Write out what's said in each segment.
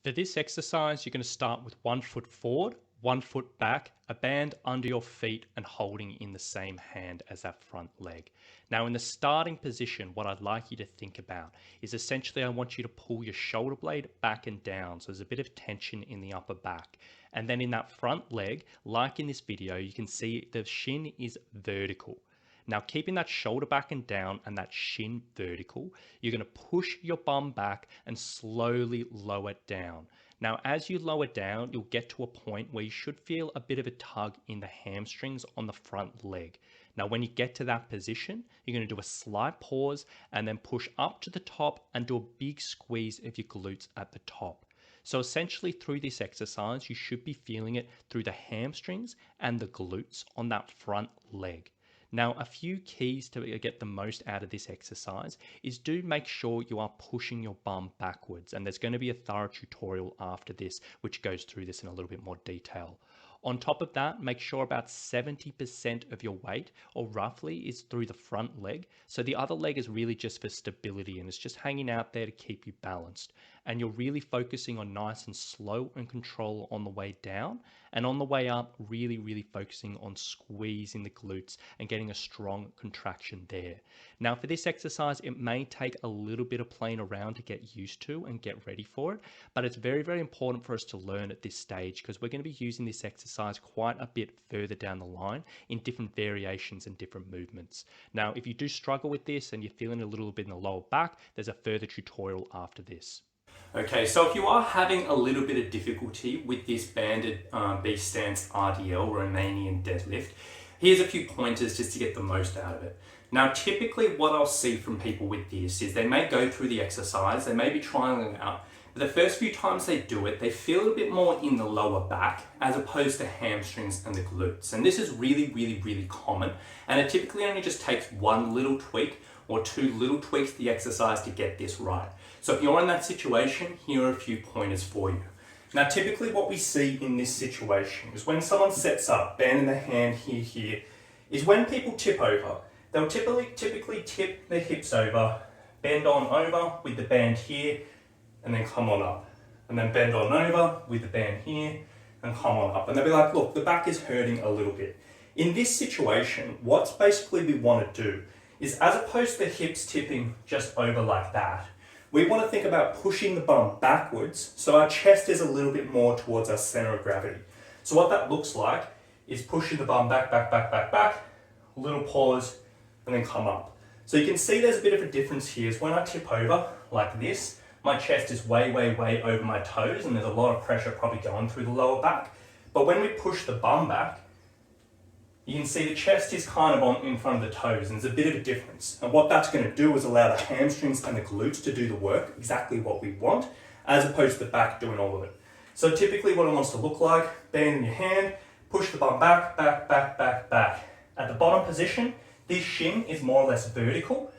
For this exercise, you're going to start with 1 foot forward, 1 foot back, a band under your feet and holding in the same hand as that front leg. Now in the starting position, what I'd like you to think about is essentially I want you to pull your shoulder blade back and down. So there's a bit of tension in the upper back. And then in that front leg, like in this video, you can see the shin is vertical. Now keeping that shoulder back and down and that shin vertical, you're going to push your bum back and slowly lower it down. Now as you lower down, you'll get to a point where you should feel a bit of a tug in the hamstrings on the front leg. Now when you get to that position, you're going to do a slight pause and then push up to the top and do a big squeeze of your glutes at the top. So essentially through this exercise, you should be feeling it through the hamstrings and the glutes on that front leg. Now, a few keys to get the most out of this exercise is do make sure you are pushing your bum backwards. And there's going to be a thorough tutorial after this, which goes through this in a little bit more detail. On top of that, make sure about 70% of your weight, or roughly, is through the front leg. So the other leg is really just for stability and it's just hanging out there to keep you balanced. And you're really focusing on nice and slow and control on the way down. And on the way up, really focusing on squeezing the glutes and getting a strong contraction there. Now for this exercise, it may take a little bit of playing around to get used to and get ready for it. But it's very important for us to learn at this stage because we're going to be using this exercise quite a bit further down the line in different variations and different movements. Now, if you do struggle with this and you're feeling a little bit in the lower back, there's a further tutorial after this. Okay, so if you are having a little bit of difficulty with this banded beast stance RDL, Romanian deadlift, here's a few pointers just to get the most out of it. Now, typically what I'll see from people with this is they may go through the exercise, they may be trying it out, but the first few times they do it, they feel a bit more in the lower back as opposed to hamstrings and the glutes. And this is really common. And it typically only just takes one little tweak or two little tweaks to the exercise to get this right. So if you're in that situation, here are a few pointers for you. Now, typically what we see in this situation is when someone sets up, banding the hand here, is when people tip over, they'll typically tip their hips over, bend on over with the band here, and then come on up. And then bend on over with the band here, and come on up. And they'll be like, look, the back is hurting a little bit. In this situation, what's basically we want to do is, as opposed to hips tipping just over like that, we want to think about pushing the bum backwards so our chest is a little bit more towards our center of gravity. So what that looks like is pushing the bum back, a little pause, and then come up. So you can see there's a bit of a difference here is when I tip over like this, my chest is way over my toes and there's a lot of pressure probably going through the lower back. But when we push the bum back, you can see the chest is kind of in front of the toes and there's a bit of a difference. And what that's going to do is allow the hamstrings and the glutes to do the work, exactly what we want, as opposed to the back doing all of it. So typically what it wants to look like, band in your hand, push the bum back. At the bottom position, this shin is more or less vertical.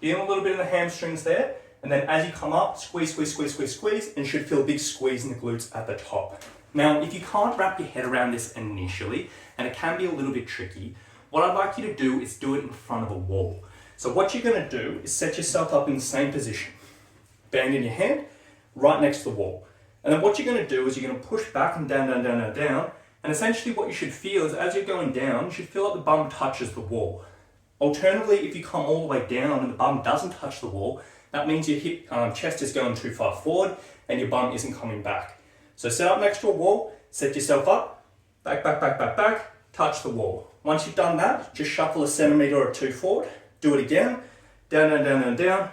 Feeling a little bit of the hamstrings there. And then as you come up, squeeze, and you should feel a big squeeze in the glutes at the top. Now, if you can't wrap your head around this initially, and it can be a little bit tricky, what I'd like you to do is do it in front of a wall. So what you're going to do is set yourself up in the same position. Band in your hand, right next to the wall. And then what you're going to do is you're going to push back and down. And essentially what you should feel is as you're going down, you should feel like the bum touches the wall. Alternatively, if you come all the way down and the bum doesn't touch the wall, that means your hip, chest is going too far forward and your bum isn't coming back. So set up next to a wall, set yourself up, back, touch the wall. Once you've done that, just shuffle a centimeter or two forward, do it again, down,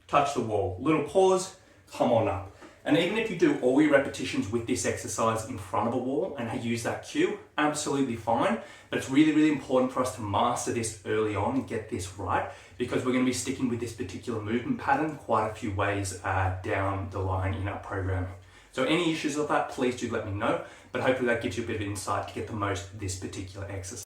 touch the wall. Little pause, come on up. And even if you do all your repetitions with this exercise in front of a wall and use that cue, absolutely fine. But it's really important for us to master this early on and get this right because we're going to be sticking with this particular movement pattern quite a few ways down the line in our program. So any issues with that, please do let me know. But hopefully that gives you a bit of insight to get the most of this particular exercise.